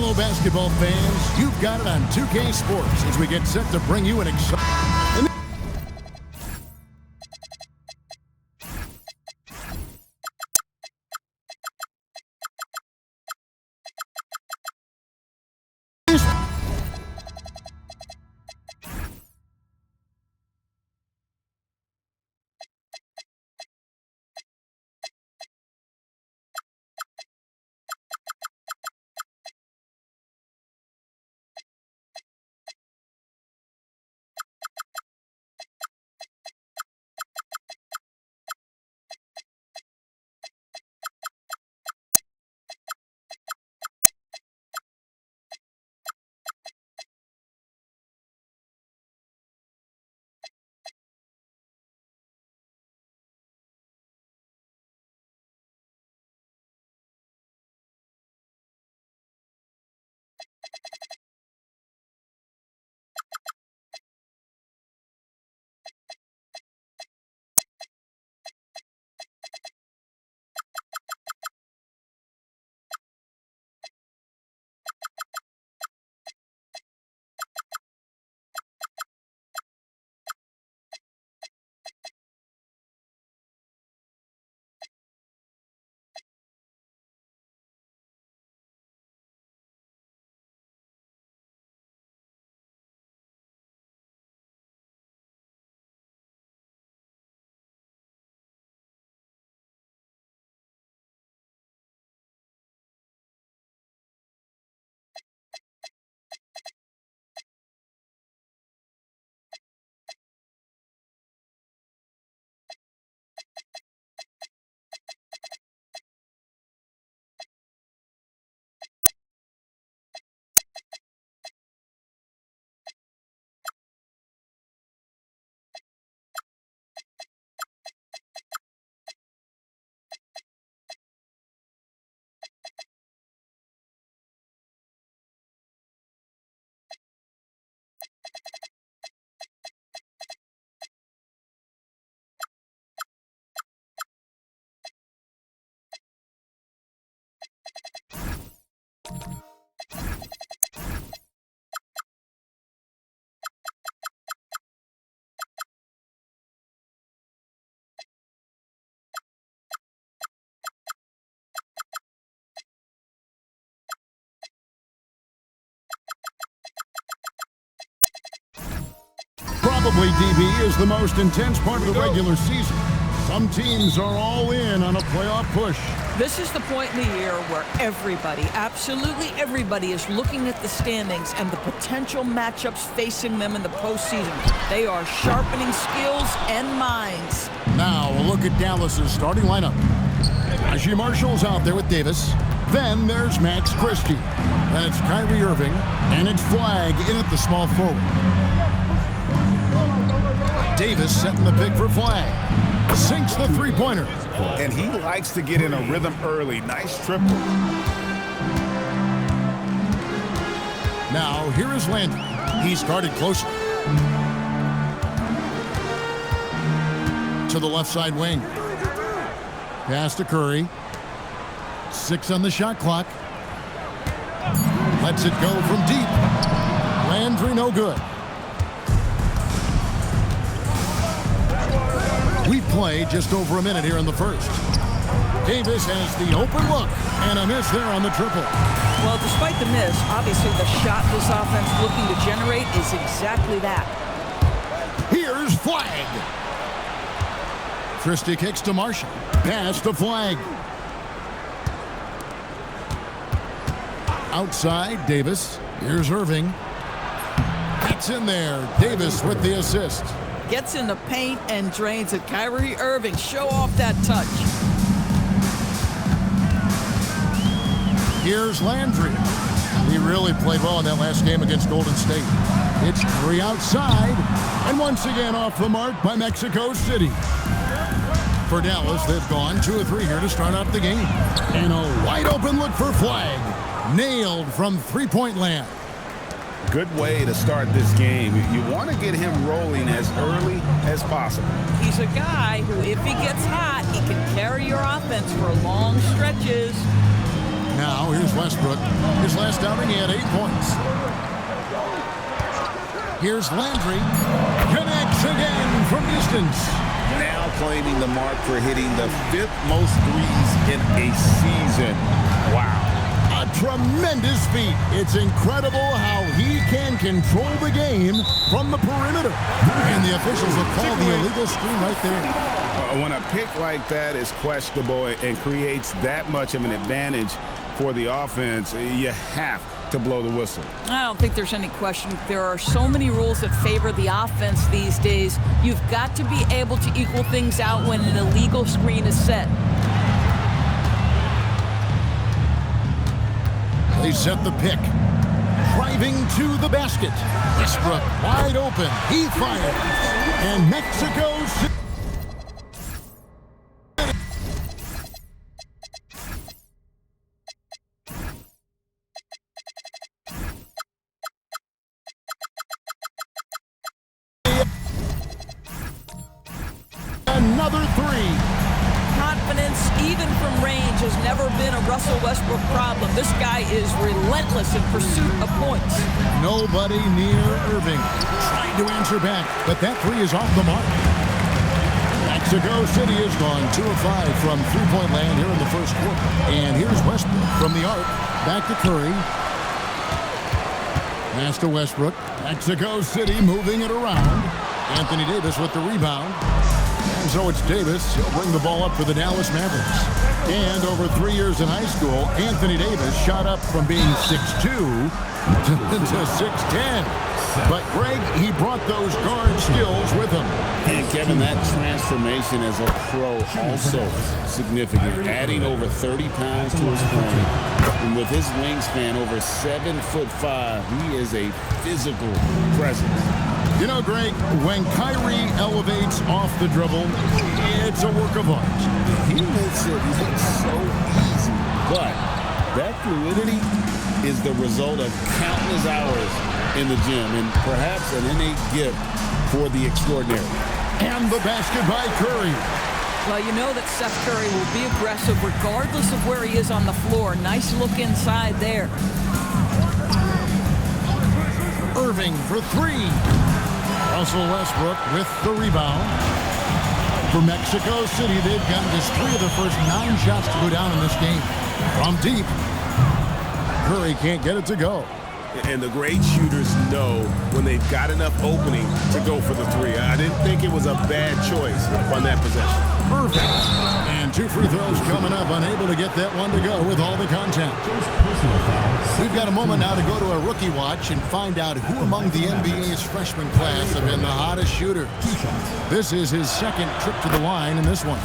Hello, basketball fans. You've got it on 2K Sports as we get set to bring you an exciting... Probably, DB, is the most intense part of the regular season. Some teams are all in on a playoff push. This is the point in the year where everybody, absolutely everybody, is looking at the standings and the potential matchups facing them in the postseason. They are sharpening skills and minds. Now, a look at Dallas's starting lineup. Najee Marshall's out there with Davis. Then there's Max Christie. Then it's Kyrie Irving. And it's Flagg in at the small forward. Davis setting the pick for Flagg. Sinks the three-pointer. And he likes to get in a rhythm early. Nice triple. Now, here is Landry. He started closer. To the left side wing. Pass to Curry. 6 on the shot clock. Lets it go from deep. Landry no good. We play just over a minute here in the first. Davis has the open look, and a miss there on the triple. Well, despite the miss, obviously the shot this offense looking to generate is exactly that. Here's Flagg. Christie kicks to Marshall. Pass to Flagg. Outside, Davis. Here's Irving. Gets in there. Davis with the assist. Gets in the paint and drains it. Kyrie Irving, show off that touch. Here's Landry. He really played well in that last game against Golden State. It's 3 outside, and once again off the mark by Mexico City. For Dallas, they've gone 2 of 3 here to start out the game. And a wide open look for Flagg. Nailed from three-point land. Good way to start this game. You want to get him rolling as early as possible. He's a guy who, if he gets hot, he can carry your offense for long stretches. Now here's Westbrook. His last outing, he had 8 points. Here's Landry. Connects again from distance. Now claiming the mark for hitting the 5th most threes in a season. Wow. A tremendous feat. It's incredible how he can control the game from the perimeter. And the officials have called the illegal screen right there. When a pick like that is questionable and creates that much of an advantage for the offense, you have to blow the whistle. I don't think there's any question. There are so many rules that favor the offense these days. You've got to be able to equal things out when an illegal screen is set. They set the pick. Driving to the basket. Westbrook wide open. He fires. And Mexico City. Another 3. Confidence, even from range, has never been a Russell Westbrook problem. This guy is relentless in pursuit of points. Nobody near Irving. Trying to answer back, but that 3 is off the mark. Mexico City has gone 2 of 5 from three-point land here in the first quarter. And here's Westbrook from the arc. Back to Curry. Pass to Westbrook. Mexico City moving it around. Anthony Davis with the rebound. And so it's Davis. He'll bring the ball up for the Dallas Mavericks. And over 3 years in high school, Anthony Davis shot up from being 6'2" to 6'10". But Greg, he brought those guard skills with him. And Kevin, that transformation as a pro also significant. Adding over 30 pounds to his frame. And with his wingspan over 7'5", he is a physical presence. You know, Greg, when Kyrie elevates off the dribble, it's a work of art. He makes it look so easy. But that fluidity is the result of countless hours in the gym and perhaps an innate gift for the extraordinary. And the basket by Curry. Well, you know that Seth Curry will be aggressive regardless of where he is on the floor. Nice look inside there. Irving for 3. Russell Westbrook with the rebound. For Mexico City, they've gotten just 3 of the first 9 shots to go down in this game. From deep. Curry can't get it to go. And the great shooters know when they've got enough opening to go for the 3. I didn't think it was a bad choice on that possession. Perfect. And 2 free throws coming up, unable to get that one to go with all the contact. We've got a moment now to go to a rookie watch and find out who among the NBA's freshman class have been the hottest shooters. This is his 2nd trip to the line in this one.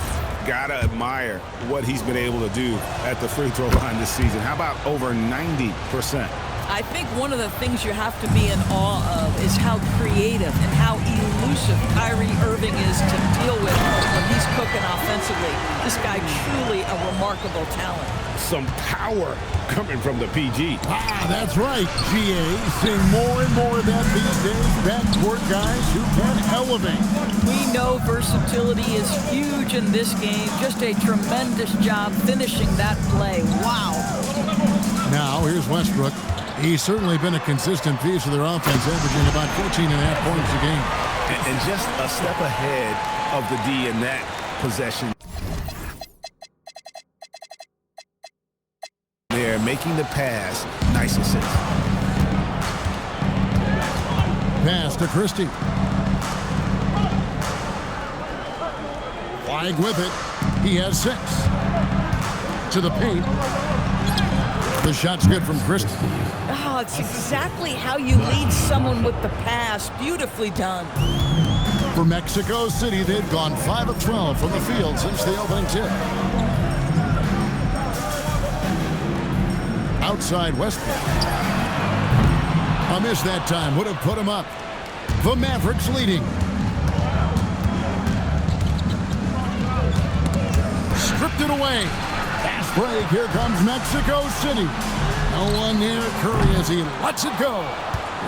Gotta admire what he's been able to do at the free throw line this season. How about over 90%? I think one of the things you have to be in awe of is how creative and how elusive Kyrie Irving is to deal with when he's cooking offensively. This guy truly a remarkable talent. Some power coming from the PG. Ah, that's right, GA. Seeing more and more of that these days. Backcourt guys who can elevate. We know versatility is huge in this game. Just a tremendous job finishing that play. Wow. Now, here's Westbrook. He's certainly been a consistent piece of their offense, averaging about 14.5 points a game. And just a step ahead of the D in that possession. They're making the pass. Nice assist. Pass to Christie. Flag with it. He has 6. To the paint. The shot's good from Christie. Oh, it's exactly how you lead someone with the pass. Beautifully done. For Mexico City, they've gone 5 of 12 from the field since the opening tip. Outside Westbrook. A miss that time would have put him up. The Mavericks leading. Stripped it away. Fast break. Here comes Mexico City. No one near Curry as he lets it go.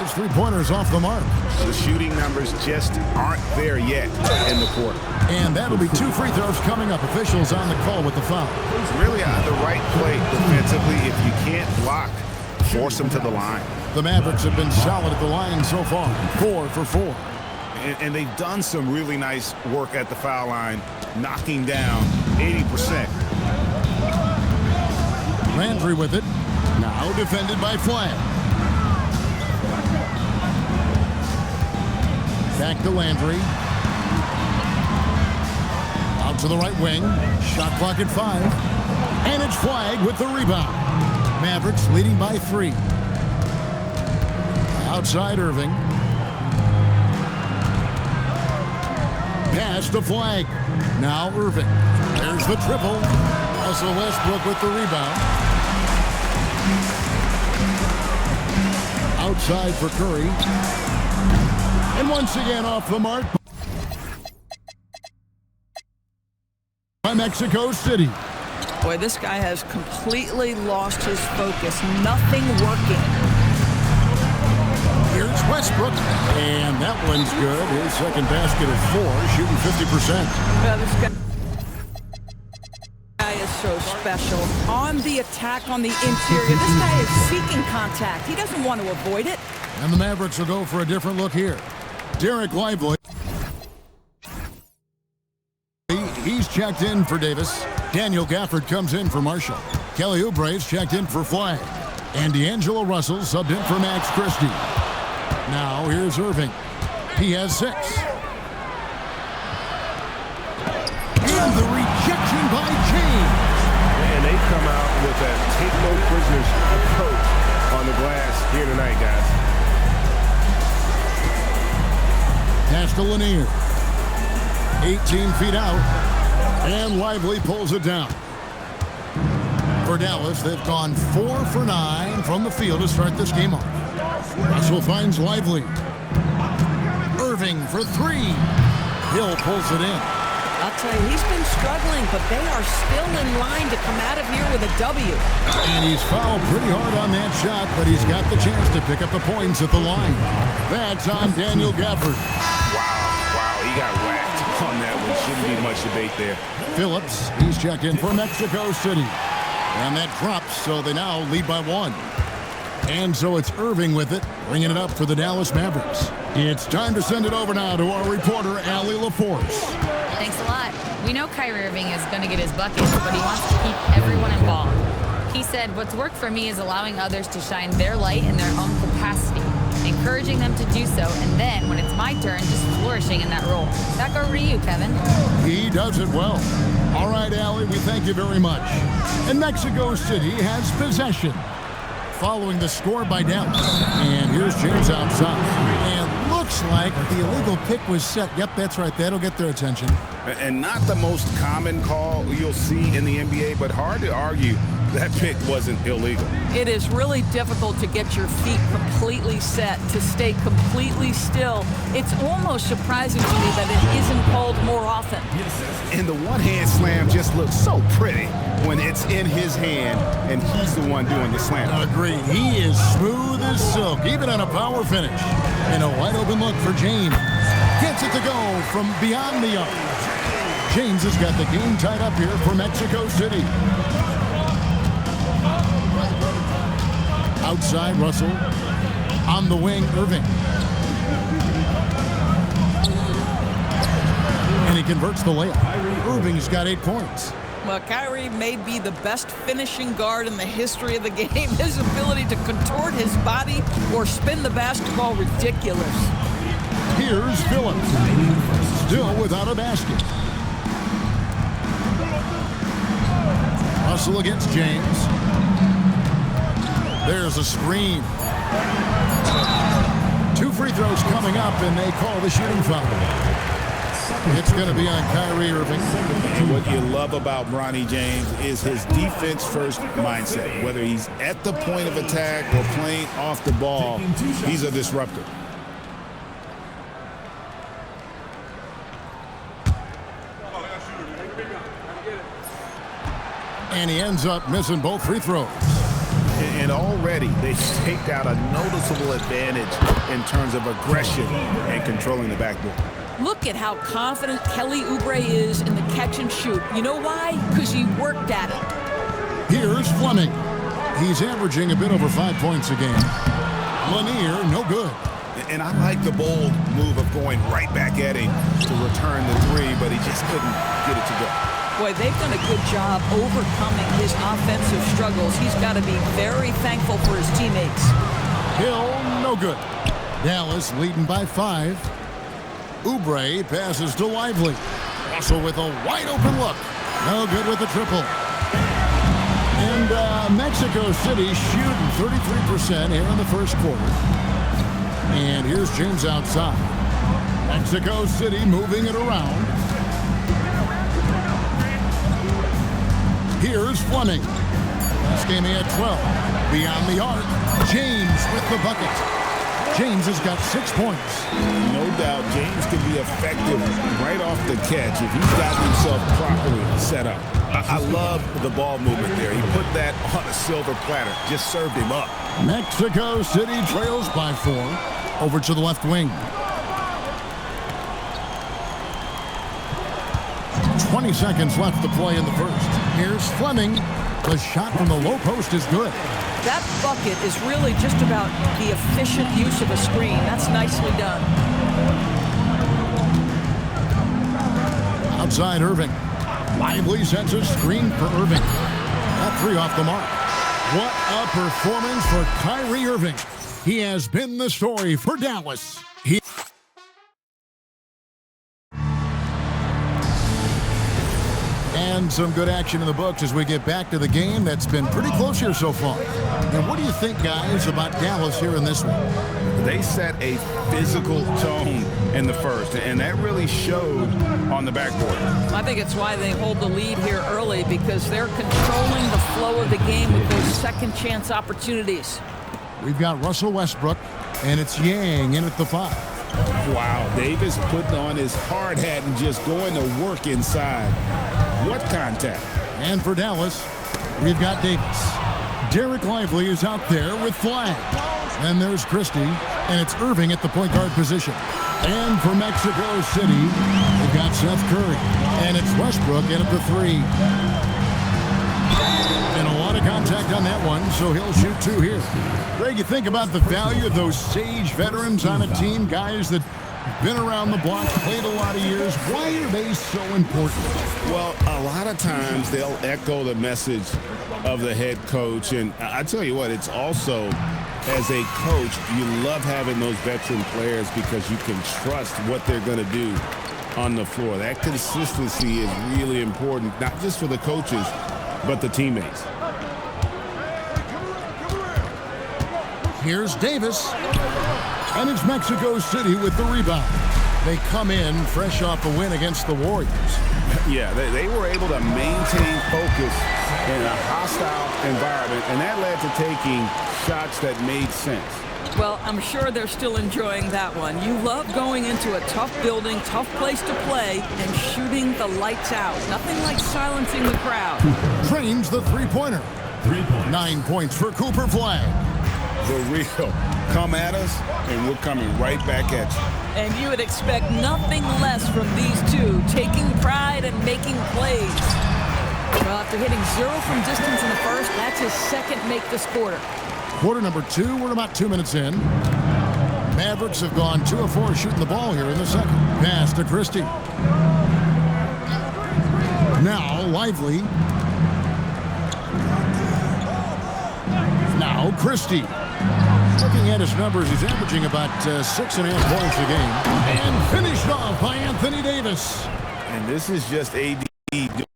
His three-pointers off the mark. The shooting numbers just aren't there yet in the quarter. And that'll be 2 free throws coming up. Officials on the call with the foul. It's really on the right play defensively. If you can't block, force them to the line. The Mavericks have been solid at the line so far. 4 for 4. And they've done some really nice work at the foul line, knocking down 80%. Landry with it. Now defended by Flagg. Back to Landry. Out to the right wing. Shot clock at 5. And it's Flagg with the rebound. Mavericks leading by 3. Outside Irving. Pass to Flagg. Now Irving. There's the triple. Russell Westbrook with the rebound. Outside for Curry. And once again off the mark by Mexico City. Boy, this guy has completely lost his focus. Nothing working. Here's Westbrook, and that one's good. His second basket of 4, shooting 50%. Yeah, this guy is so special. On the attack on the interior, this guy is seeking contact. He doesn't want to avoid it. And the Mavericks will go for a different look here. Derek Lively. He's checked in for Davis. Daniel Gafford comes in for Marshall. Kelly Oubre's checked in for Flagg. And D'Angelo Russell subbed in for Max Christie. Now here's Irving. He has 6. And the rejection by James. And they come out with a take no prisoners approach on the glass here tonight, guys. Pass to Lanier. 18 feet out. And Lively pulls it down. For Dallas, they've gone 4 for 9 from the field to start this game off. Russell finds Lively. Irving for 3. Hill pulls it in. I'll tell you, he's been struggling, but they are still in line to come out of here with a W. And he's fouled pretty hard on that shot, but he's got the chance to pick up the points at the line. That's on Daniel Gafford. Wow, he got whacked on that one. Shouldn't be much debate there. Phillips, he's checked in for Mexico City. And that drops, so they now lead by 1. And so it's Irving with it, bringing it up for the Dallas Mavericks. It's time to send it over now to our reporter, Allie LaForce. Thanks a lot. We know Kyrie Irving is going to get his buckets, but he wants to keep everyone involved. He said, what's worked for me is allowing others to shine their light in their own capacity, encouraging them to do so, and then, when it's my turn, just flourishing in that role. Back over to you, Kevin. He does it well. All right, Allie, we thank you very much. And Mexico City has possession. Following the score by Dallas. And here's James outside. And looks like the illegal pick was set. Yep, that's right. That'll get their attention. And not the most common call you'll see in the NBA, but hard to argue that pick wasn't illegal. It is really difficult to get your feet completely set, to stay completely still. It's almost surprising to me that it isn't called more often. And the one-hand slam just looks so pretty when it's in his hand and he's the one doing the slam. Agreed. He is smooth as silk, even on a power finish. And a wide-open look for James. Gets it to go from beyond the arc. James has got the game tied up here for Mexico City. Outside, Russell. On the wing, Irving. And he converts the layup. Irving's got 8 points. Well, Kyrie may be the best finishing guard in the history of the game. His ability to contort his body or spin the basketball, ridiculous. Here's Phillips. Still without a basket. Russell against James. There's a screen. 2 free throws coming up, and they call the shooting foul. It's going to be on Kyrie Irving. What you love about Bronny James is his defense-first mindset. Whether he's at the point of attack or playing off the ball, he's a disruptor. And he ends up missing both free throws. And And already they've staked out a noticeable advantage in terms of aggression and controlling the backboard. Look at how confident Kelly Oubre is in the catch and shoot. You know why? Because he worked at it. Here's Fleming. He's averaging a bit over 5 points a game. Lanier, no good. And I like the bold move of going right back at him to return the three, but he just couldn't get it to go. Boy, they've done a good job overcoming his offensive struggles. He's got to be very thankful for his teammates. Hill, no good. Dallas leading by 5. Oubre passes to Lively. Also with a wide open look. No good with the triple. And Mexico City shooting 33% here in the first quarter. And here's James outside. Mexico City moving it around. Here's Fleming. This game he had 12. Beyond the arc, James with the bucket. James has got 6 points. No doubt James can be effective right off the catch if he's got himself properly set up. I love the ball movement there. He put that on a silver platter. Just served him up. Mexico City trails by 4. Over to the left wing. 20 seconds left to play in the first. Here's Fleming. The shot from the low post is good. That bucket is really just about the efficient use of a screen. That's nicely done. Outside Irving. Lively sends a screen for Irving. That 3 off the mark. What a performance for Kyrie Irving. He has been the story for Dallas. And some good action in the books as we get back to the game that's been pretty close here so far. And what do you think, guys, about Dallas here in this one? They set a physical tone in the first, and that really showed on the backboard. I think it's why they hold the lead here early, because they're controlling the flow of the game with those second chance opportunities. We've got Russell Westbrook, and it's Yang in at the 5. Wow, Davis putting on his hard hat and just going to work inside. What contact. And for Dallas, we've got Davis. Derek Lively is out there with flag. And there's Christie, and it's Irving at the point guard position. And for Mexico City, we've got Seth Curry, and it's Westbrook in at the 3. And a lot of contact on that one, so he'll shoot 2 here. Greg, you think about the value of those sage veterans on a team, guys that have been around the block, played a lot of years. Why are they so important? Well, a lot of times they'll echo the message of the head coach. And I tell you what, it's also, as a coach, you love having those veteran players because you can trust what they're going to do on the floor. That consistency is really important, not just for the coaches, but the teammates. Here's Davis, and it's Mexico City with the rebound. They come in fresh off a win against the Warriors. Yeah, they were able to maintain focus in a hostile environment, and that led to taking shots that made sense. Well, I'm sure they're still enjoying that one. You love going into a tough building, tough place to play, and shooting the lights out. Nothing like silencing the crowd. Trains the three-pointer. 9 points for Cooper Flag. The real come at us, and we're coming right back at you. And you would expect nothing less from these two, taking pride and making plays. Well, after hitting 0 from distance in the first, that's his second make this quarter. Quarter number 2, we're about 2 minutes in. Mavericks have gone 2 of 4 shooting the ball here in the second. Pass to Christie. Now Lively. Now Christie. Looking at his numbers, he's averaging about 6.5 points a game. And finished off by Anthony Davis. And this is just AD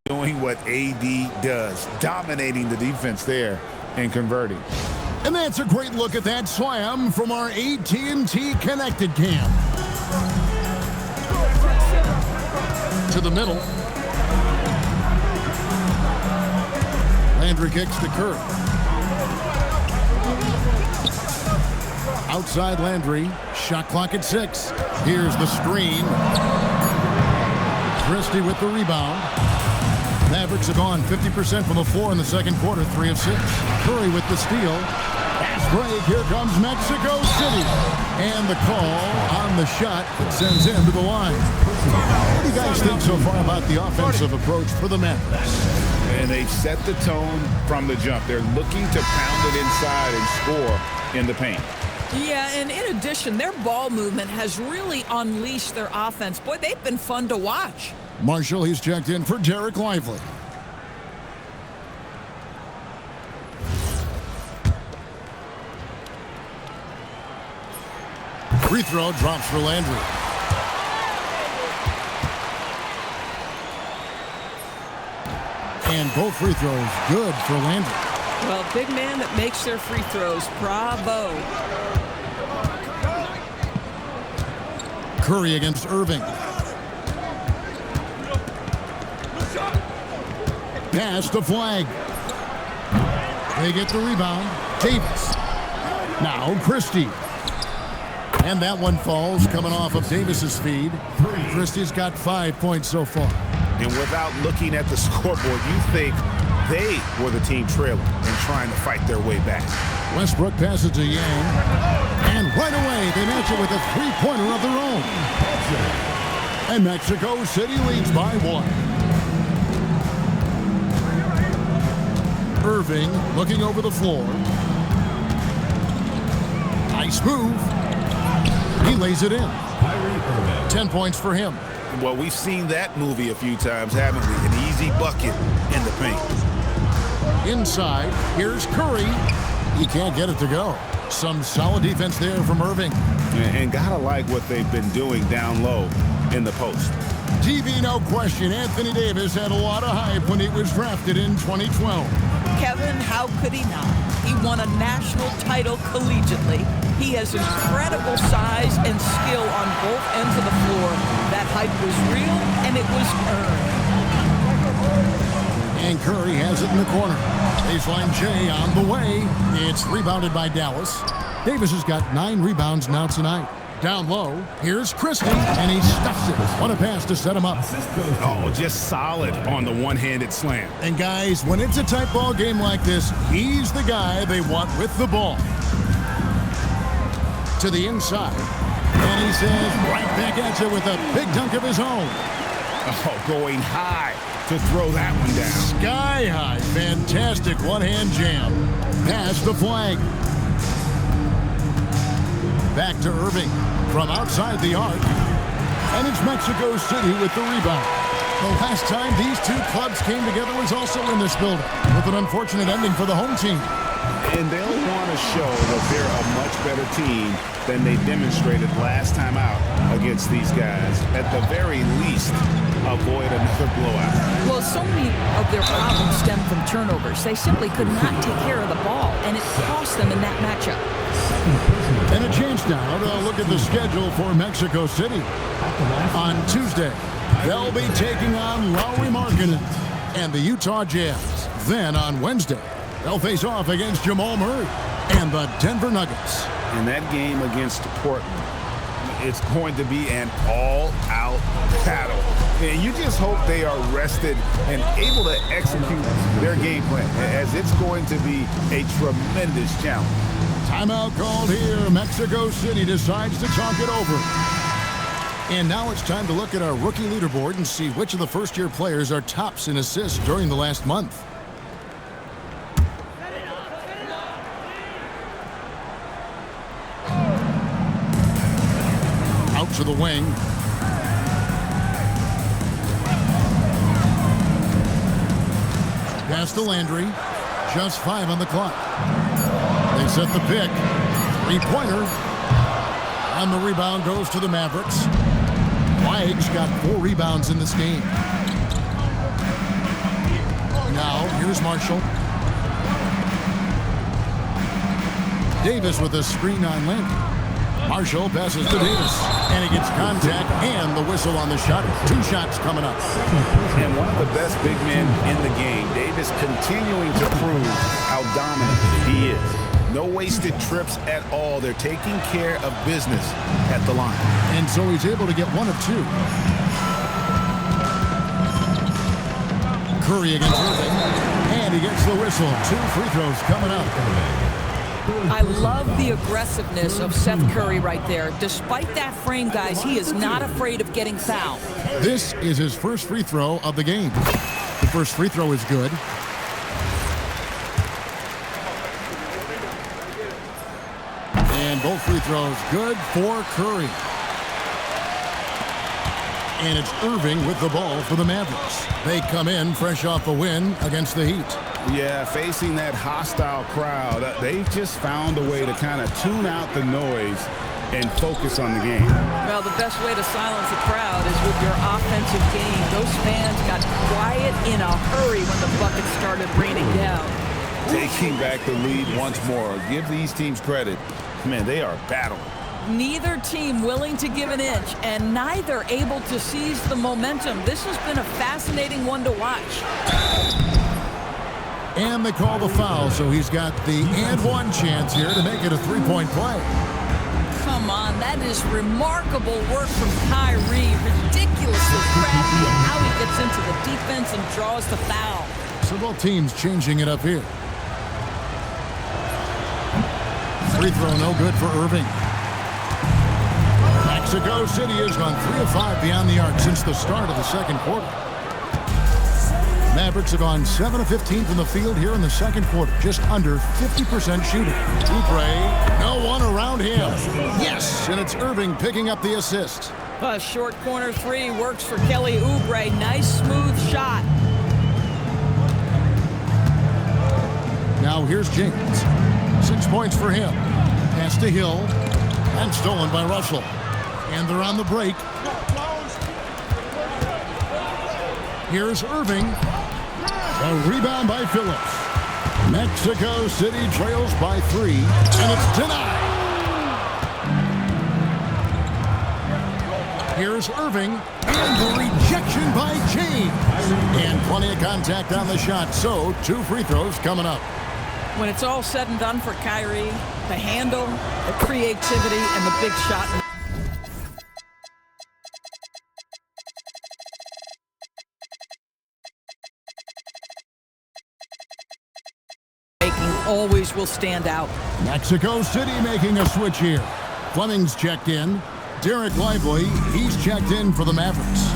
doing what AD does, dominating the defense there and converting. And that's a great look at that slam from our AT&T Connected Cam. To the middle. Landry kicks to Curry. Outside Landry. Shot clock at 6. Here's the screen. Christie with the rebound. Mavericks have gone 50% from the floor in the second quarter, 3 of 6. Curry with the steal. Fast break, here comes Mexico City. And the call on the shot that sends him to the line. What do you guys think so far about the offensive approach for the Mavericks? And they've set the tone from the jump. They're looking to pound it inside and score in the paint. Yeah, and in addition, their ball movement has really unleashed their offense. Boy, they've been fun to watch. Marshall, he's checked in for Derek Lively. Free throw drops for Landry. And both free throws good for Landry. Well, big man that makes their free throws. Bravo. Curry against Irving. Pass the flag. They get the rebound. Davis. Now Christie. And that one falls coming off of Davis's feed. Christie's got 5 points so far. And without looking at the scoreboard, you think they were the team trailing and trying to fight their way back. Westbrook passes to Yang. And right away, they match it with a three-pointer of their own. And Mexico City leads by 1. Irving looking over the floor. Nice move. He lays it in. 10 points for him. Well, we've seen that movie a few times, haven't we? An easy bucket in the paint. Inside, here's Curry. He can't get it to go. Some solid defense there from Irving. And gotta like what they've been doing down low in the post. TV, no question. Anthony Davis had a lot of hype when he was drafted in 2012. Kevin, how could he not? He won a national title collegiately. He has incredible size and skill on both ends of the floor. That hype was real, and it was earned. And Curry has it in the corner. Baseline J on the way. It's rebounded by Dallas. Davis has got 9 rebounds now tonight. Down low, here's Christie, and he stuffs it. What a pass to set him up. Oh, just solid on the one-handed slam. And guys, when it's a tight ball game like this, he's the guy they want with the ball. To the inside, and he says right back at you with a big dunk of his own. Oh, going high to throw that one down. Sky high, fantastic one-hand jam. Pass the flag. Back to Irving from outside the arc. And it's Mexico City with the rebound. The last time these two clubs came together was also in this building, with an unfortunate ending for the home team. And they'll want to show that they're a much better team than they demonstrated last time out against these guys. At the very least, avoid another blowout. Well, so many of their problems stem from turnovers. They simply could not take care of the ball, and it cost them in that matchup. And a chance now to look at the schedule for Mexico City. On Tuesday, they'll be taking on Lauri Markkanen and the Utah Jazz. Then on Wednesday, they'll face off against Jamal Murray and the Denver Nuggets. In that game against Portland, it's going to be an all-out battle. And you just hope they are rested and able to execute their game plan, as it's going to be a tremendous challenge. Timeout called here. Mexico City decides to talk it over. And now it's time to look at our rookie leaderboard and see which of the first-year players are tops in assists during the last month. Out to the wing. Pass to Landry. Just 5 on the clock. They set the pick. Three-pointer. And the rebound goes to the Mavericks. Flag's got 4 rebounds in this game. Now, here's Marshall. Davis with a screen on Landry. Marshall passes to Davis, and he gets contact and the whistle on the shot. 2 shots coming up. And one of the best big men in the game, Davis continuing to prove how dominant he is. No wasted trips at all. They're taking care of business at the line. And so he's able to get 1 of 2. Curry against Irving. And he gets the whistle. 2 free throws coming up. I love the aggressiveness of Seth Curry right there. Despite that frame, guys, he is not afraid of getting fouled. This is his first free throw of the game. The first free throw is good. And both free throws good for Curry. And it's Irving with the ball for the Mavericks. They come in fresh off a win against the Heat. Yeah, facing that hostile crowd, they've just found a way to kind of tune out the noise and focus on the game. Well, the best way to silence a crowd is with your offensive game. Those fans got quiet in a hurry when the bucket started raining down. Taking back the lead once more. Give these teams credit. Man, they are battling. Neither team willing to give an inch, and neither able to seize the momentum. This has been a fascinating one to watch. And they call the foul, so he's got the and one chance here to make it a three-point play. Come on, that is remarkable work from Kyrie. Ridiculously crafty in how he gets into the defense and draws the foul. So both teams changing it up here. Free throw no good for Irving. Mexico City has gone 3 of 5 beyond the arc since the start of the second quarter. Mavericks have gone 7 of 15 from the field here in the second quarter, just under 50% shooting. Oubre, no one around him. Yes, and it's Irving picking up the assist. A short corner three works for Kelly Oubre. Nice, smooth shot. Now here's James. 6 points for him. Pass to Hill, and stolen by Russell. And they're on the break. Here's Irving. A rebound by Phillips. Mexico City trails by 3, and it's denied. Here's Irving, and the rejection by James. And plenty of contact on the shot, so 2 free throws coming up. When it's all said and done for Kyrie, the handle, the creativity, and the big shot. Always will stand out. Mexico City making a switch here. Fleming's checked in. Derek Lively, he's checked in for the Mavericks.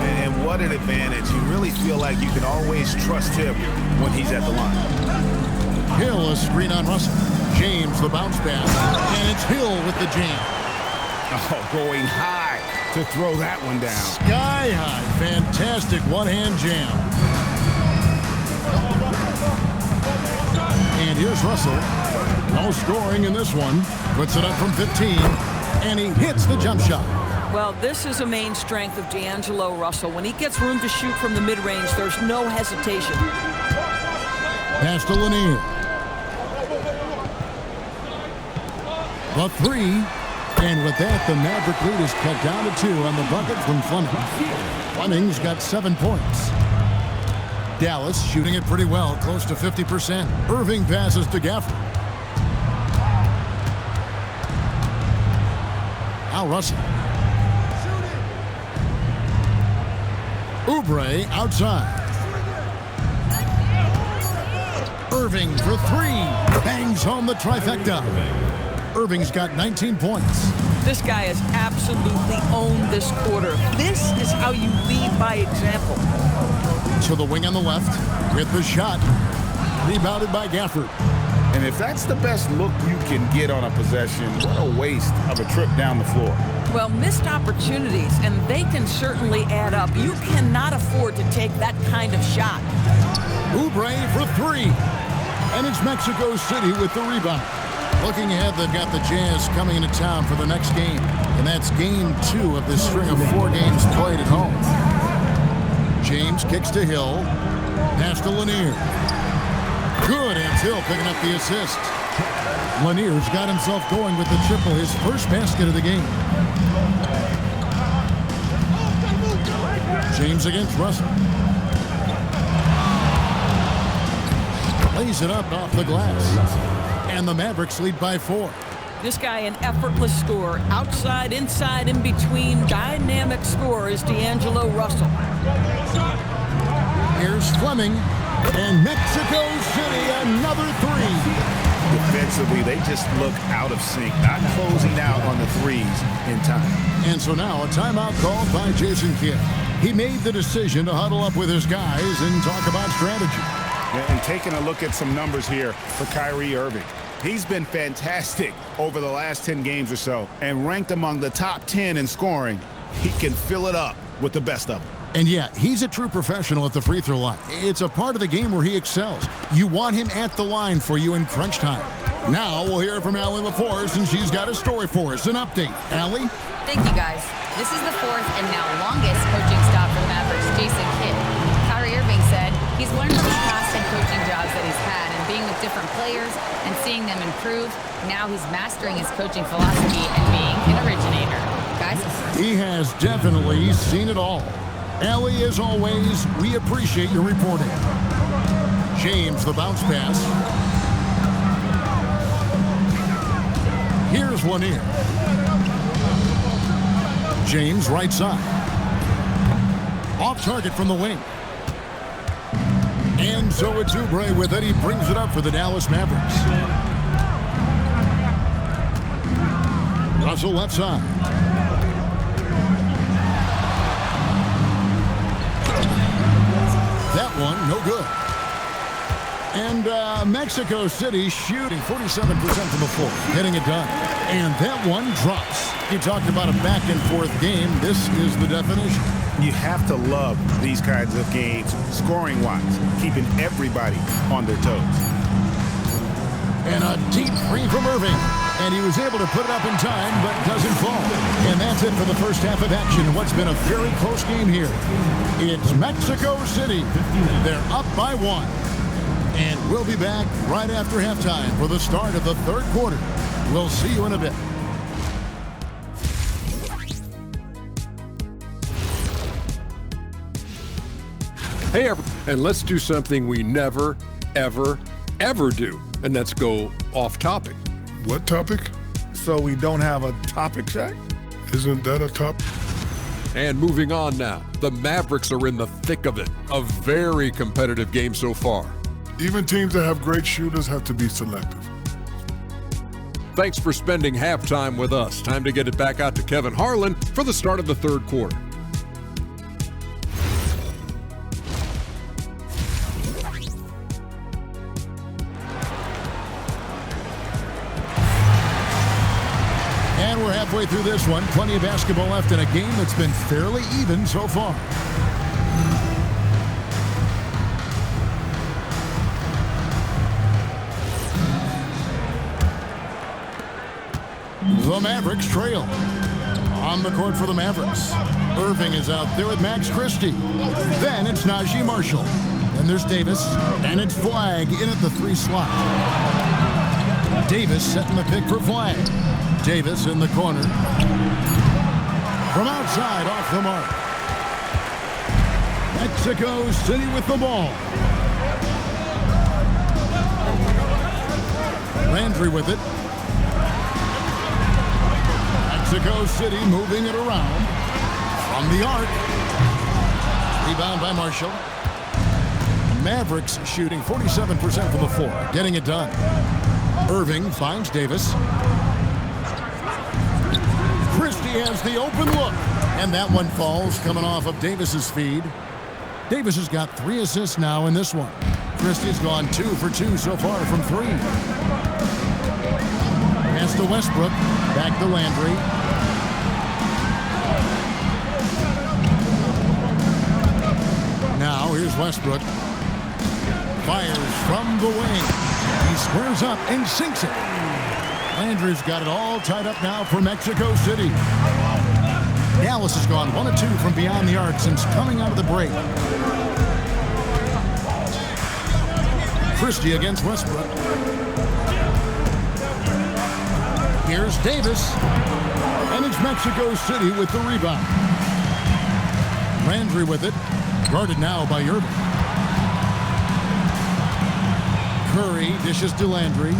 And what an advantage. You really feel like you can always trust him when he's at the line. Hill, a screen on Russell. James, the bounce pass. And it's Hill with the jam. Oh, going high to throw that one down. Sky high. Fantastic one-hand jam. And here's Russell. No scoring in this one. Puts it up from 15. And he hits the jump shot. Well, this is a main strength of D'Angelo Russell. When he gets room to shoot from the mid-range, there's no hesitation. Pass to Lanier. The 3. And with that, the Maverick lead is cut down to 2 on the bucket from Fleming. Fleming's got 7 points. Dallas shooting it pretty well, close to 50%. Irving passes to Gafford. Now Russell. Oubre outside. Irving for 3. Bangs home the trifecta. Irving's got 19 points. This guy has absolutely owned this quarter. This is how you lead by example. To the wing on the left with the shot. Rebounded by Gafford. And if that's the best look you can get on a possession, what a waste of a trip down the floor. Well, missed opportunities, and they can certainly add up. You cannot afford to take that kind of shot. Oubre for 3. And it's Mexico City with the rebound. Looking ahead, they've got the Jazz coming into town for the next game. And that's game 2 of this string of 4 games played at home. James kicks to Hill. Pass to Lanier. Good, and Hill picking up the assist. Lanier's got himself going with the triple, his first basket of the game. James against Russell. Lays it up off the glass. And the Mavericks lead by 4. This guy, an effortless scorer. Outside, inside, in between. Dynamic scorer is D'Angelo Russell. Here's Fleming. And Mexico City, another three. Defensively, they just look out of sync, not closing out on the threes in time. And so now a timeout called by Jason Kidd. He made the decision to huddle up with his guys and talk about strategy. And taking a look at some numbers here for Kyrie Irving. He's been fantastic over the last 10 games or so and ranked among the top 10 in scoring. He can fill it up with the best of them. And yeah, he's a true professional at the free throw line. It's a part of the game where he excels. You want him at the line for you in crunch time. Now we'll hear from Allie LaForce, and she's got a story for us. An update. Allie? Thank you, guys. This is the fourth and now longest coaching stop for the Mavericks, Jason Kidd. Kyrie Irving said he's learned from his past 10 coaching jobs that he's had and being with different players and seeing them improve. Now he's mastering his coaching philosophy and being an originator. Guys? He has definitely seen it all. Allie, as always, we appreciate your reporting. James, the bounce pass. Here's Lanier. James, right side. Off target from the wing. And so it's Oubre with it. He brings it up for the Dallas Mavericks. Russell left side. That one, no good. And Mexico City shooting 47% from the floor, getting it done. And that one drops. You talked about a back-and-forth game. This is the definition. You have to love these kinds of games, scoring-wise, keeping everybody on their toes. And a deep three from Irving. And he was able to put it up in time, but doesn't fall. And that's it for the first half of action in what's been a very close game here. It's Mexico City. They're up by 1. And we'll be back right after halftime for the start of the third quarter. We'll see you in a bit. Hey, and let's do something we never, ever, ever do, and that's go off topic. What topic? So we don't have a topic, Shaq? Isn't that a topic? And moving on now, the Mavericks are in the thick of it. A very competitive game so far. Even teams that have great shooters have to be selective. Thanks for spending halftime with us. Time to get it back out to Kevin Harlan for the start of the third quarter. And we're halfway through this one. Plenty of basketball left in a game that's been fairly even so far. The Mavericks trail. On the court for the Mavericks. Irving is out there with Max Christie. Then it's Najee Marshall. Then there's Davis. And it's Flagg in at the 3 slot. Davis setting the pick for Flagg. Davis in the corner. From outside, off the mark. Mexico City with the ball. Landry with it. Mexico City moving it around. From the arc. Rebound by Marshall. Mavericks shooting 47% from the floor. Getting it done. Irving finds Davis. Christie has the open look. And that one falls coming off of Davis's feed. Davis has got 3 assists now in this one. Christie's gone 2 for 2 so far from 3. Pass to Westbrook. Back to Landry. Now here's Westbrook. Fires from the wing. He squares up and sinks it. Landry's got it all tied up now for Mexico City. Dallas has gone 1 of 2 from beyond the arc since coming out of the break. Christie against Westbrook. Here's Davis. And it's Mexico City with the rebound. Landry with it. Guarded now by Irving. Curry dishes to Landry.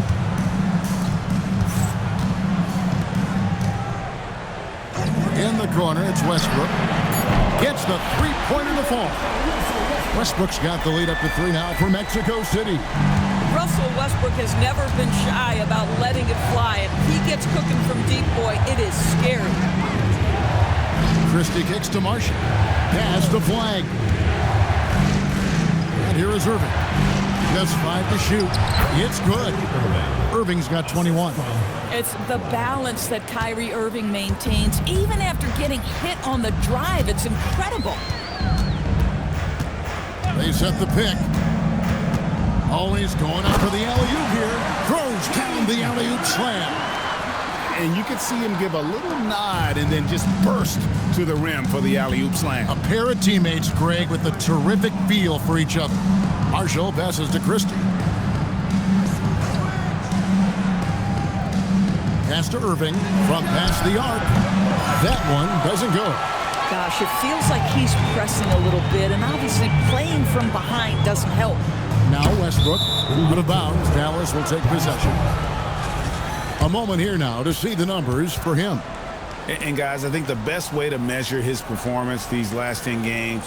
In the corner, it's Westbrook. Gets the three-pointer to fall. Westbrook's got the lead up to 3 now for Mexico City. Russell Westbrook has never been shy about letting it fly, and he gets cooking from deep, boy. It is scary. Christie kicks to Marshall. Pass the flag. And here is Irving. Just 5 to shoot. It's good. Irving's got 21. It's the balance that Kyrie Irving maintains, even after getting hit on the drive. It's incredible. They set the pick. Always going up for the alley-oop here. Throws down the alley-oop slam. And you can see him give a little nod and then just burst to the rim for the alley-oop slam. A pair of teammates, Greg, with a terrific feel for each other. Marshall passes to Christie. Pass to Irving from past the arc. That one doesn't go. Gosh, it feels like he's pressing a little bit, and obviously playing from behind doesn't help. Now Westbrook, out of bounds. Dallas will take possession. A moment here now to see the numbers for him. And guys, I think the best way to measure his performance these last 10 games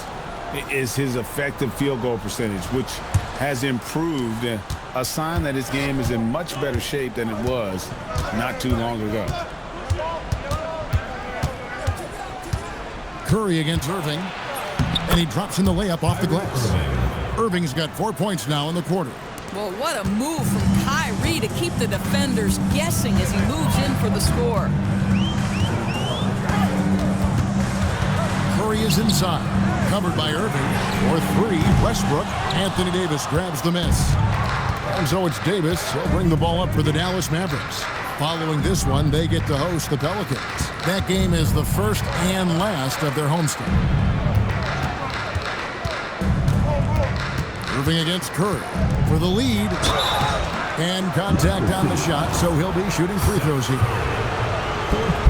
is his effective field goal percentage, which has improved, a sign that his game is in much better shape than it was not too long ago. Curry against Irving, and he drops in the layup off the glass. Irving's got 4 points now in the quarter. Well, what a move from Kyrie to keep the defenders guessing as he moves in for the score. Curry is inside, covered by Irving. For 3, Westbrook. Anthony Davis grabs the miss. And so it's Davis. He'll bring the ball up for the Dallas Mavericks. Following this one, they get to host the Pelicans. That game is the first and last of their homestand. Irving against Curry for the lead. And contact on the shot, so he'll be shooting free throws here.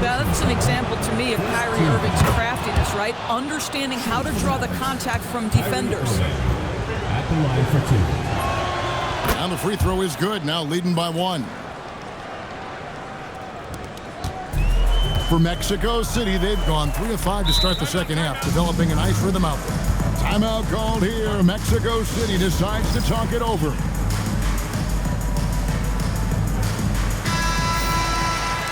Now, that's an example to me of Kyrie Irving's craftiness, right? Understanding how to draw the contact from defenders. At the line for 2. And the free throw is good, now leading by 1. For Mexico City, they've gone 3 of 5 to start the second half, developing a nice rhythm out there. Timeout called here. Mexico City decides to talk it over.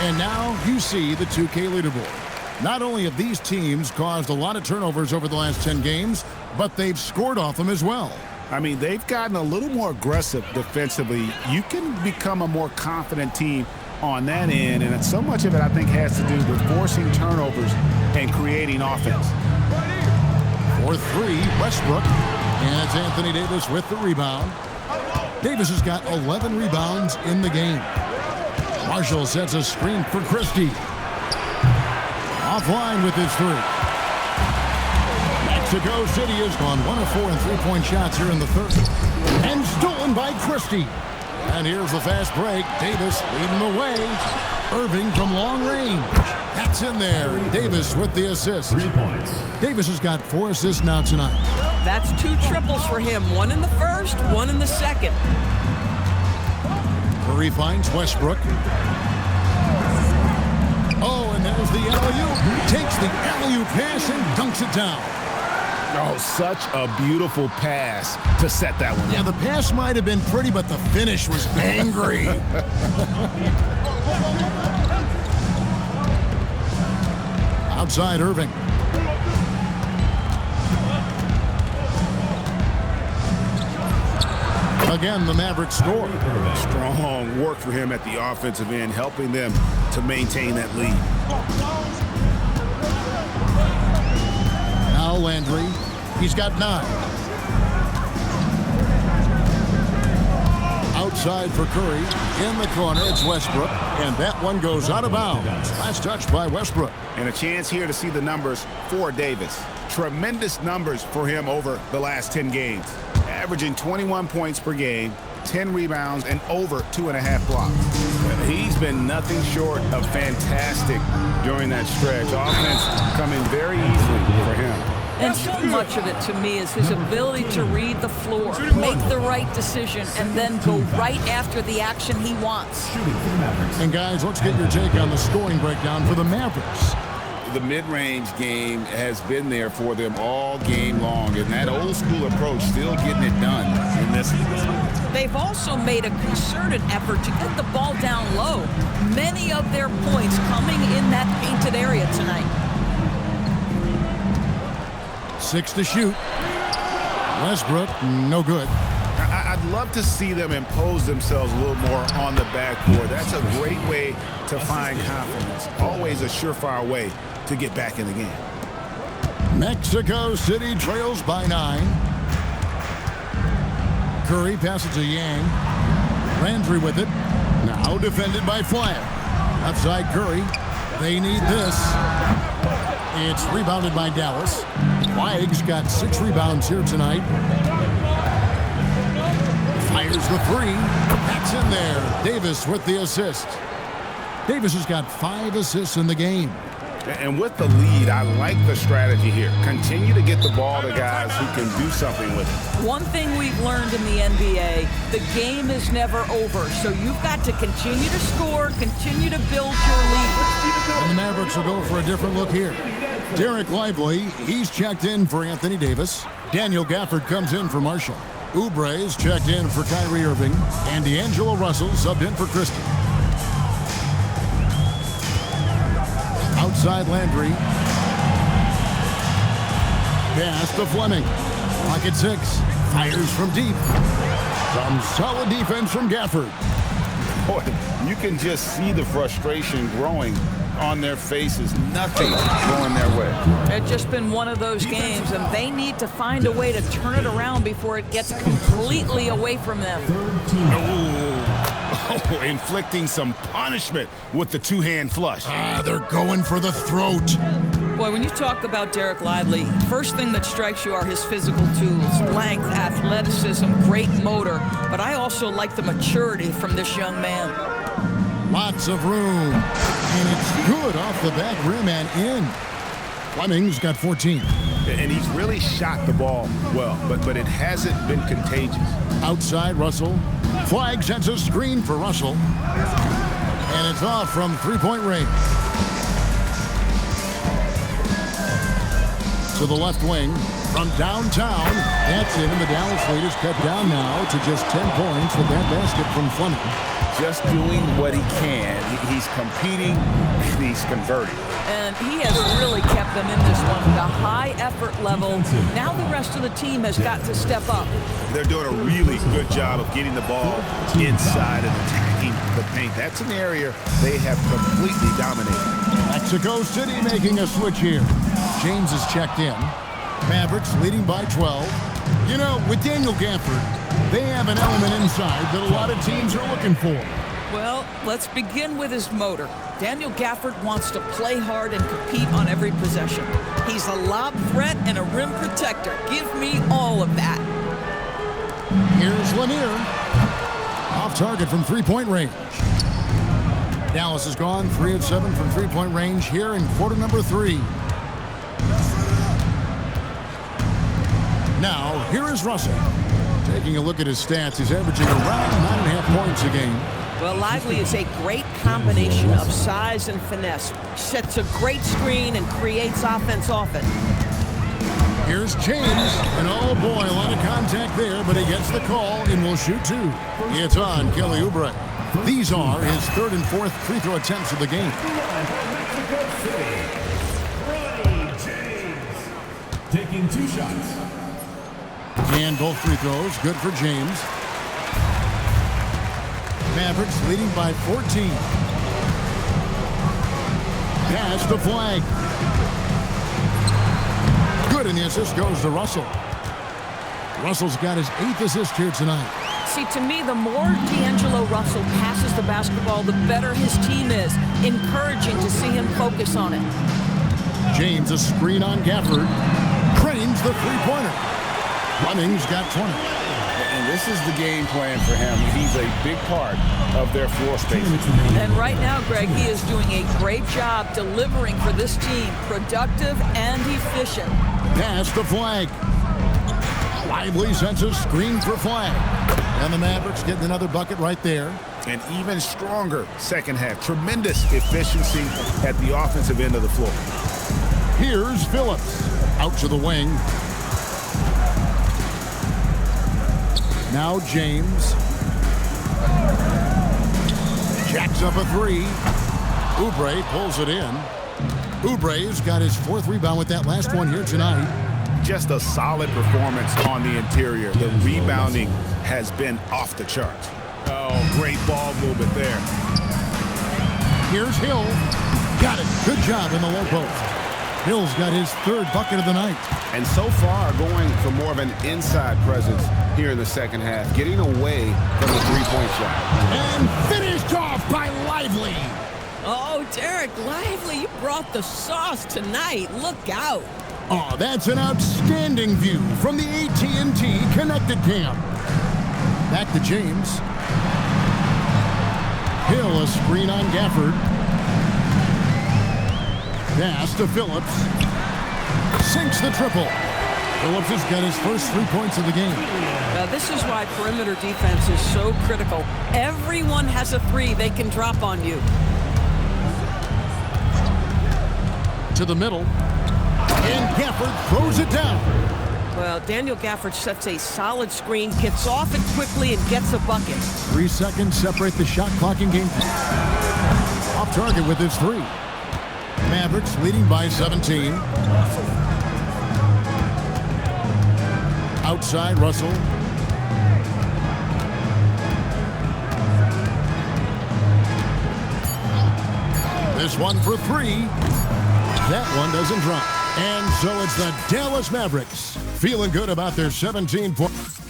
And now you see the 2K leaderboard. Not only have these teams caused a lot of turnovers over the last 10 games, but they've scored off them as well. I mean, they've gotten a little more aggressive defensively. You can become a more confident team on that end, and so much of it, I think, has to do with forcing turnovers and creating offense. For 3, Westbrook. And it's Anthony Davis with the rebound. Davis has got 11 rebounds in the game. Marshall sets a screen for Christie. Offline with his 3. Mexico City has gone 1 of 4 in three-point shots here in the third. And stolen by Christie. And here's the fast break. Davis leading the way. Irving from long range. That's in there. Davis with the assist. 3 points. Davis has got 4 assists now tonight. That's 2 triples for him. 1 in the first, 1 in the second. Curry finds Westbrook. Oh, and there's the alley-oop. Takes the alley-oop pass and dunks it down. Oh, such a beautiful pass to set that one. Yeah, the pass might have been pretty, but the finish was angry. Outside Irving. Again, the Mavericks score. Strong work for him at the offensive end, helping them to maintain that lead. Now Landry. He's got 9. Outside for Curry. In the corner, it's Westbrook. And that one goes out of bounds. Last touch by Westbrook. And a chance here to see the numbers for Davis. Tremendous numbers for him over the last 10 games. Averaging 21 points per game, 10 rebounds, and over 2.5 blocks. He's been nothing short of fantastic during that stretch. Offense coming very easily for him. And so much of it, to me, is his ability to read the floor, make the right decision, and then go right after the action he wants. And guys, let's get your take on the scoring breakdown for the Mavericks. the mid-range game has been there for them all game long, and that old school approach still getting it done in this one. They've also made a concerted effort to get the ball down low. Many of their points coming in that painted area tonight. 6 to shoot. Westbrook, no good. I'd love to see them impose themselves a little more on the backboard. That's a great way to find confidence. Always a surefire way to get back in the game. Mexico City trails by 9. Curry passes to Yang. Landry with it. Now defended by Flagg. Outside Curry. They need this. It's rebounded by Dallas. Flagg's got 6 rebounds here tonight. Fires the 3. That's in there. Davis with the assist. Davis has got 5 assists in the game. And with the lead, I like the strategy here. Continue to get the ball to guys who can do something with it. One thing we've learned in the NBA, the game is never over. So you've got to continue to score, continue to build your lead. And the Mavericks will go for a different look here. Derek Lively, he's checked in for Anthony Davis. Daniel Gafford comes in for Marshall. Oubre's checked in for Kyrie Irving. And D'Angelo Russell subbed in for Christie. Outside Landry. Pass to Fleming. Pocket 6. Fires from deep. Some solid defense from Gafford. Boy, you can just see the frustration growing on their faces. Nothing going their way. It's just been one of those games, and they need to find a way to turn it around before it gets completely away from them. Oh, inflicting some punishment with the two-hand flush. They're going for the throat. Boy, when you talk about Derek Lively, first thing that strikes you are his physical tools, length, athleticism, great motor. But I also like the maturity from this young man. Lots of room. And it's good off the back rim and in. Fleming's got 14. And he's really shot the ball well, but it hasn't been contagious. Outside Russell. Flagg sends a screen for Russell. And it's off from three-point range. To the left wing from downtown. That's in, and the Dallas lead is cut down now to just 10 points with that basket from Fleming. Just doing what he can. He's competing, and he's converting. And he has really kept them in this one with a high effort level. Now the rest of the team has got to step up. They're doing a really good job of getting the ball inside and attacking the paint. That's an area they have completely dominated. Mexico City making a switch here. James is checked in. Mavericks leading by 12. You know, with Daniel Gafford, they have an element inside that a lot of teams are looking for. Well, let's begin with his motor. Daniel Gafford wants to play hard and compete on every possession. He's a lob threat and a rim protector. Give me all of that. Here's Lanier. Off target from three-point range. Dallas has gone 3 of 7 from three-point range here in quarter number 3. Now, here is Russell. Taking a look at his stats, he's averaging around 9.5 points a game. Well, Lively is a great combination of size and finesse. Sets a great screen and creates offense off it. Here's James, and oh boy, a lot of contact there, but he gets the call and will shoot 2. It's on Kelly Oubre. These are his 3rd and 4th free throw attempts of the game. Taking 2 shots. And both free throws, good for James. Mavericks leading by 14. Pass to Flagg. Good, and the assist goes to Russell. Russell's got his 8th assist here tonight. See, to me, the more D'Angelo Russell passes the basketball, the better his team is. Encouraging to see him focus on it. James, a screen on Gafford. Cranes the three-pointer. Fleming's got 20. And this is the game plan for him. He's a big part of their floor space. And right now, Greg, he is doing a great job delivering for this team. Productive and efficient. Pass to Flagg. Lively sends a screen for Flagg. And the Mavericks getting another bucket right there. An even stronger second half. Tremendous efficiency at the offensive end of the floor. Here's Phillips. Out to the wing. Now James. Jacks up a three. Oubre pulls it in. Oubre's got his 4th rebound with that last one here tonight. Just a solid performance on the interior. The rebounding has been off the charts. Oh, great ball movement there. Here's Hill. Got it. Good job in the low post. Hill's got his 3rd bucket of the night. And so far, going for more of an inside presence here in the second half, getting away from the three-point shot. And finished off by Lively. Oh, Derek Lively, you brought the sauce tonight. Look out. Oh, that's an outstanding view from the AT&T Connected Cam. Back to James. Hill, a screen on Gafford. Pass to Phillips. Sinks the triple. Phillips has got his first 3 points of the game. Now, this is why perimeter defense is so critical. Everyone has a 3 they can drop on you. To the middle. And Gafford throws it down. Well, Daniel Gafford sets a solid screen, gets off it quickly, and gets a bucket. 3 seconds separate the shot clock in game. Off target with his 3. Mavericks leading by 17. Outside, Russell. This one for 3. That one doesn't drop. And so it's the Dallas Mavericks feeling good about their 17 points.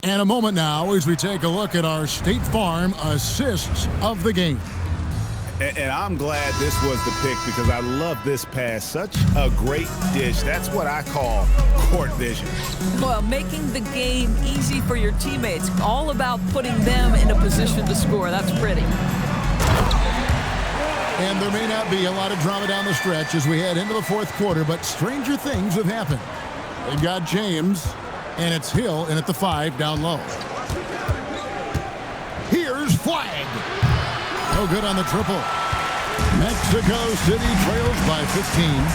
And a moment now as we take a look at our State Farm assists of the game. And I'm glad this was the pick because I love this pass. Such a great dish. That's what I call court vision. Well, making the game easy for your teammates. All about putting them in a position to score. That's pretty. And there may not be a lot of drama down the stretch as we head into the 4th quarter, but stranger things have happened. They've got James, and it's Hill in at the 5 down low. Here's Flag. No good on the triple. Mexico City trails by 15.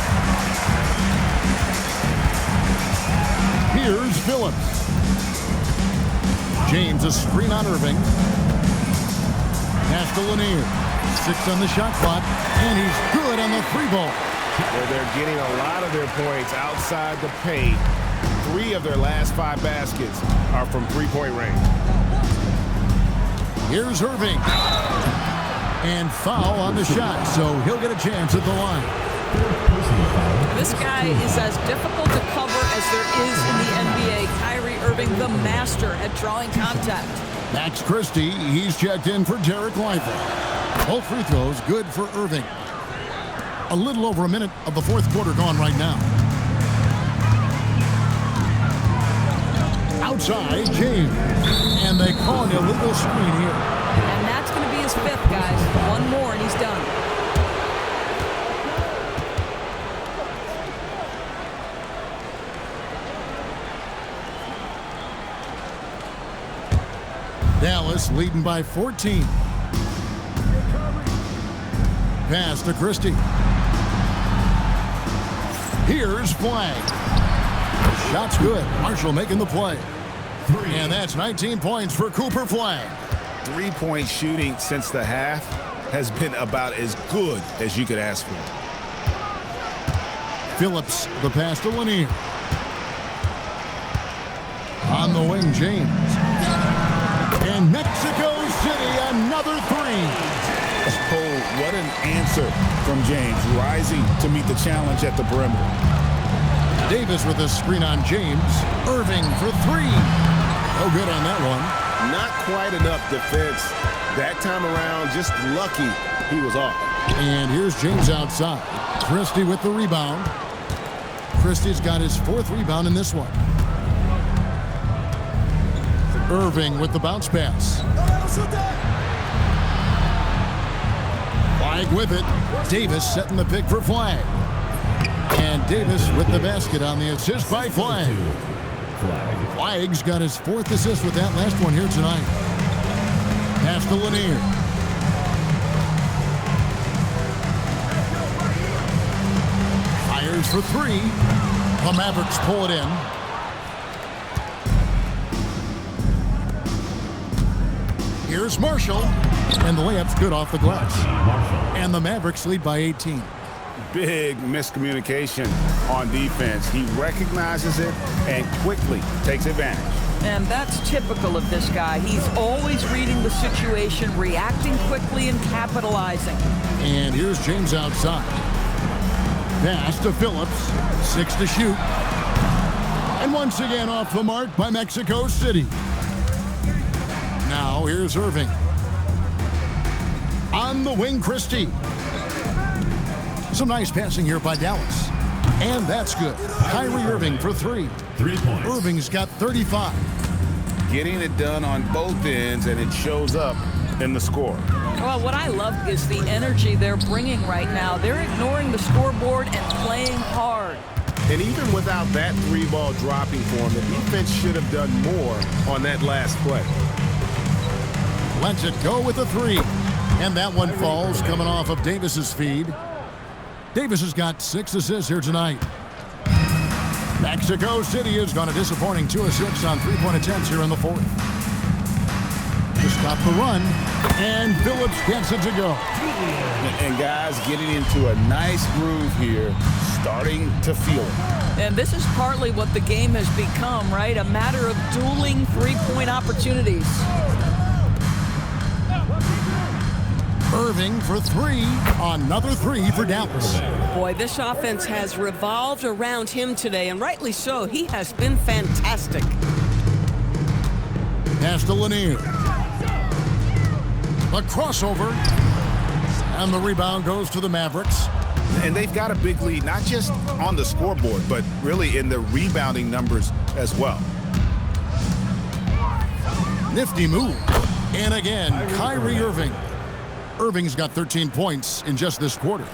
Here's Phillips. James a screen on Irving. Pass to Lanier. 6 on the shot clock, and he's good on the 3-ball. Well, they're getting a lot of their points outside the paint. 3 of their last 5 baskets are from 3-point range. Here's Irving. And foul on the shot, so he'll get a chance at the line. This guy is as difficult to cover as there is in the NBA. Kyrie Irving, the master at drawing contact. Max Christie, he's checked in for Derek Lively. Both free throws good for Irving. A little over a minute of the 4th quarter gone right now. Outside, James. And they call an illegal screen here. And that's going to be his 5th, guys. One more and he's done. Dallas leading by 14. Pass to Christie. Here's Flag. Shot's good. Marshall making the play. And that's 19 points for Cooper Flag. 3-point shooting since the half has been about as good as you could ask for. Phillips, the pass to Lanier. On the wing, James. And Mexico City, another 3. Oh, what an answer from James, rising to meet the challenge at the perimeter. Davis with a screen on James. Irving for 3. No good on that one. Not quite enough defense that time around. Just lucky he was off. And here's James outside. Christie with the rebound. Christie's got his 4th rebound in this one. Irving with the bounce pass. Flag with it. Davis setting the pick for Flag. And Davis with the basket on the assist by Flag. Flag's got his 4th assist with that last one here tonight. Pass to Lanier. Fires for three. The Mavericks pull it in. Here's Marshall. And the layup's good off the glass. And the Mavericks lead by 18. Big miscommunication on defense. He recognizes it and quickly takes advantage. And that's typical of this guy. He's always reading the situation, reacting quickly, and capitalizing. And here's James outside. Pass to Phillips. 6 to shoot. And once again off the mark by Mexico City. Now here's Irving. On the wing, Christie. Some nice passing here by Dallas. And that's good. Kyrie Irving for three. 3 points. Irving's got 35. Getting it done on both ends, and it shows up in the score. Well, what I love is the energy they're bringing right now. They're ignoring the scoreboard and playing hard. And even without that three ball dropping for him, the defense should have done more on that last play. Lets it go with a three. And that one falls coming off of Davis's feed. Davis has got 6 assists here tonight. Mexico City has gone a disappointing 2 of 6 on 3-point attempts here in the fourth. To stop the run, and Phillips gets it to go. And guys getting into a nice groove here, starting to feel it. And this is partly what the game has become, right? A matter of dueling 3-point opportunities. Irving for three. Another three for Dallas. Boy, this offense has revolved around him today, and rightly so. He has been fantastic. Pass to Lanier. A crossover. And the rebound goes to the Mavericks. And they've got a big lead, not just on the scoreboard, but really in the rebounding numbers as well. Nifty move. And again, Kyrie Irving. Irving's got 13 points in just this quarter.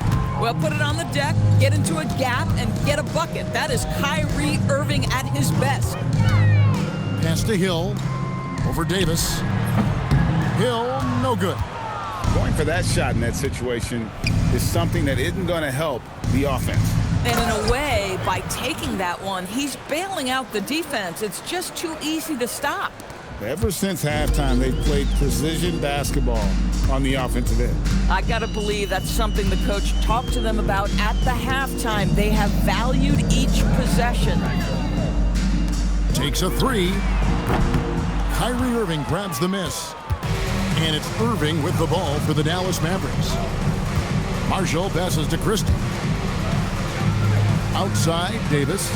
Well, put it on the deck, get into a gap, and get a bucket. That is Kyrie Irving at his best. Pass to Hill. Over Davis. Hill, no good. Going for that shot in that situation is something that isn't going to help the offense. And in a way, by taking that one, he's bailing out the defense. It's just too easy to stop. Ever since halftime, they've played precision basketball on the offensive end. I got to believe that's something the coach talked to them about at the halftime. They have valued each possession. Takes a three. Kyrie Irving grabs the miss. And it's Irving with the ball for the Dallas Mavericks. Marshall passes to Christie. Outside, Davis.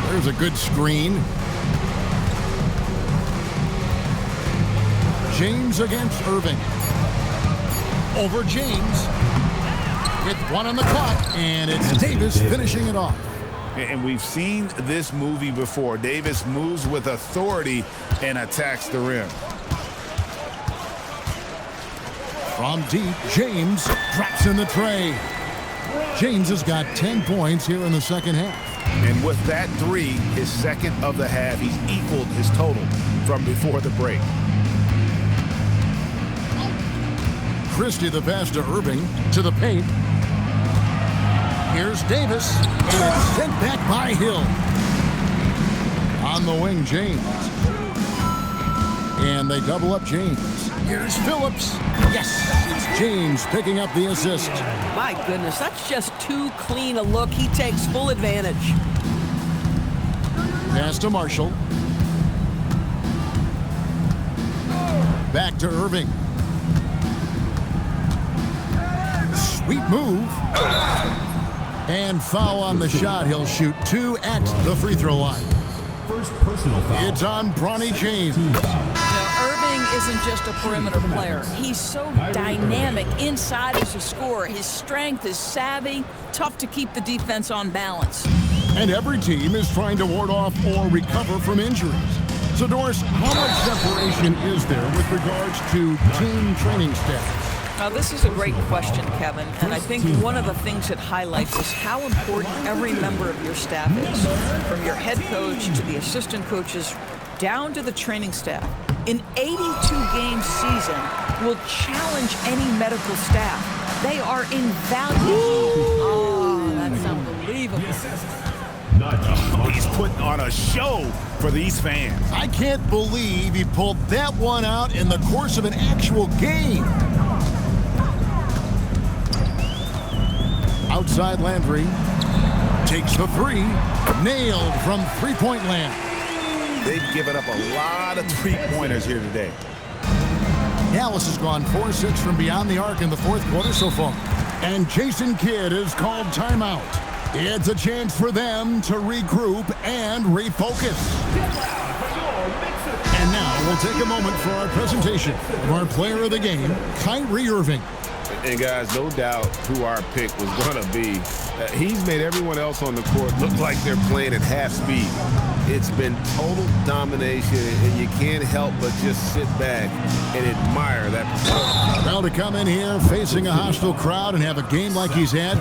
There's a good screen. James against Irving. Over James. With one on the clock, and it's Davis finishing it off. And we've seen this movie before. Davis moves with authority and attacks the rim. From deep, James drops in the tray. James has got 10 points here in the second half. And with that three, his second of the half, he's equaled his total from before the break. Christie the pass to Irving, to the paint. Here's Davis, and it's sent back by Hill. On the wing, James. And they double up James. Here's Phillips. Yes, it's James picking up the assist. My goodness, that's just too clean a look. He takes full advantage. Pass to Marshall. Back to Irving. Sweet move. And foul on the shot. He'll shoot 2 at the free throw line. First personal foul. It's on Bronny James. Irving isn't just a perimeter player. He's so dynamic inside as a scorer. His strength, his savvy, tough to keep the defense on balance. And every team is trying to ward off or recover from injuries. So, Doris, how much separation is there with regards to team training staff? Now, this is a great question, Kevin, and I think one of the things it highlights is how important every member of your staff is, from your head coach to the assistant coaches, down to the training staff. An 82-game season will challenge any medical staff. They are invaluable. Oh, that's unbelievable. He's putting on a show for these fans. I can't believe he pulled that one out in the course of an actual game. Outside Landry takes the three, nailed from three-point land. They've given up a lot of three-pointers here today. Dallas has gone 4-6 from beyond the arc in the fourth quarter so far. And Jason Kidd has called timeout. It's a chance for them to regroup and refocus. And now we'll take a moment for our presentation of our player of the game, Kyrie Irving. And guys, no doubt who our pick was going to be. He's made everyone else on the court look like they're playing at half speed. It's been total domination, and you can't help but just sit back and admire that performance. Well, to come in here facing a hostile crowd and have a game like he's had,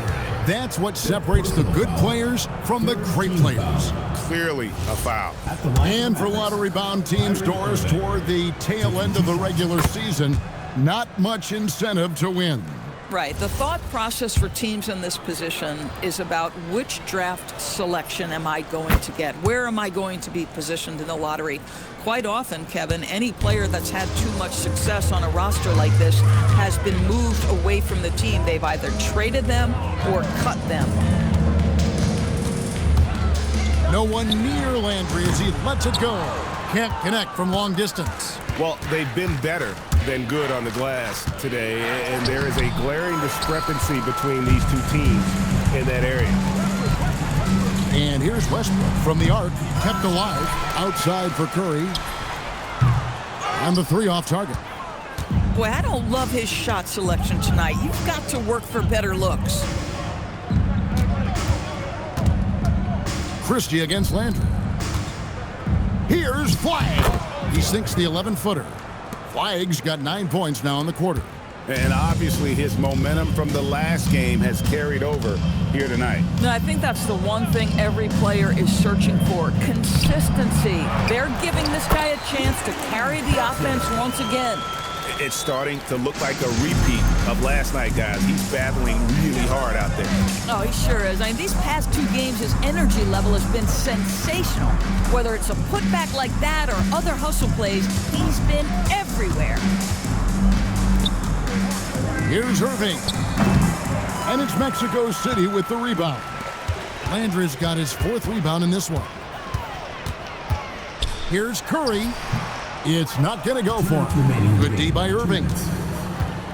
that's what separates the good players from the great players. Clearly a foul. And for lottery-bound teams, Doris, toward the tail end of the regular season, not much incentive to win. Right. The thought process for teams in this position is about which draft selection am I going to get? Where am I going to be positioned in the lottery? Quite often, Kevin, any player that's had too much success on a roster like this has been moved away from the team. They've either traded them or cut them. No one near Landry as he lets it go. Can't connect from long distance. Well, they've been better than good on the glass today, and there is a glaring discrepancy between these two teams in that area. And here's Westbrook from the arc, kept alive, outside for Curry. And the three off target. Boy, I don't love his shot selection tonight. You've got to work for better looks. Christie against Landry. Here's Flag. He sinks the 11-footer. Flag's got 9 points now in the quarter. And obviously his momentum from the last game has carried over here tonight. No, I think that's the one thing every player is searching for, consistency. They're giving this guy a chance to carry the offense once again. It's starting to look like a repeat of last night, guys. He's battling really hard out there. Oh, he sure is. I mean, these past 2 games, his energy level has been sensational. Whether it's a putback like that or other hustle plays, he's been everywhere. Here's Irving. And it's Mexico City with the rebound. Landry's got his 4th rebound in this one. Here's Curry. It's not going to go for him. Good D by Irving.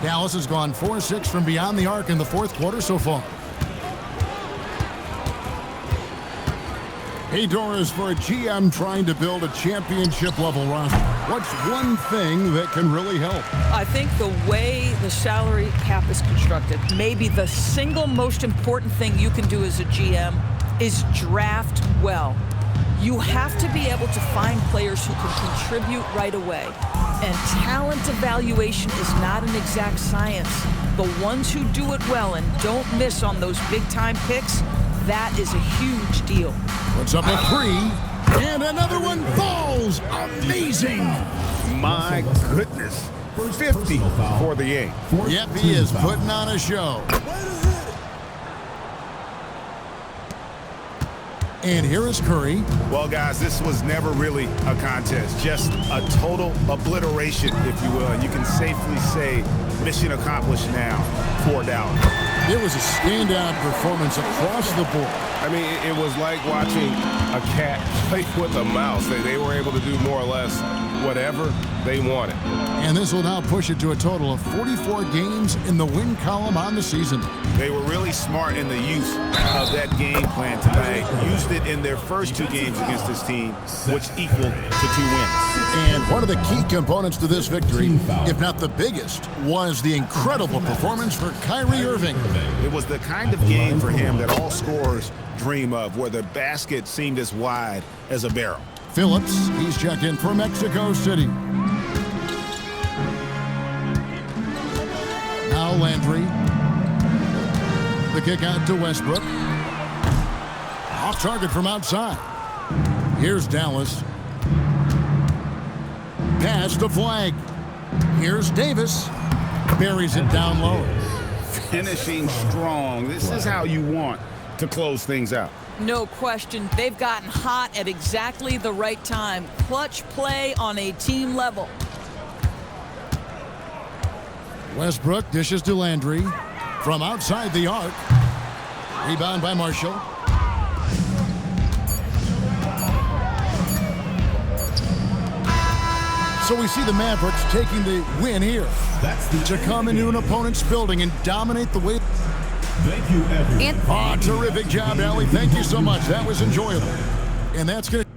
Dallas has gone 4-6 from beyond the arc in the fourth quarter so far. Hey, Doris, for a GM trying to build a championship-level roster, what's one thing that can really help? I think the way the salary cap is constructed, maybe the single most important thing you can do as a GM is draft well. You have to be able to find players who can contribute right away. And talent evaluation is not an exact science. The ones who do it well and don't miss on those big-time picks, that is a huge deal. Puts up a 3, and another one falls. Amazing. My goodness. 50 for the game. Yep, he is putting on a show. And here is Curry. Well, guys, this was never really a contest. Just a total obliteration, if you will. And you can safely say mission accomplished now for Dallas. It was a standout performance across the board. I mean, it was like watching a cat play with a mouse. They were able to do more or less whatever they wanted. And this will now push it to a total of 44 games in the win column on the season. They were really smart in the use of that game plan tonight. Used it in their first 2 games against this team, which equaled to 2 wins. And one of the key components to this victory, if not the biggest, was the incredible performance for Kyrie Irving. It was the kind of game for him that all scorers dream of, where the basket seemed as wide as a barrel. Phillips, he's checked in for Mexico City. Now Landry. The kick out to Westbrook. Off target from outside. Here's Dallas. Pass to Flag. Here's Davis. Buries it down low. Finishing strong. This is how you want to close things out. No question. They've gotten hot at exactly the right time. Clutch play on a team level. Westbrook dishes to Landry from outside the arc. Rebound by Marshall. So we see the Mavericks taking the win here to come into an opponent's building and dominate the way. Thank you, everyone. Terrific job, Allie. Thank you so much. That was enjoyable. And that's going to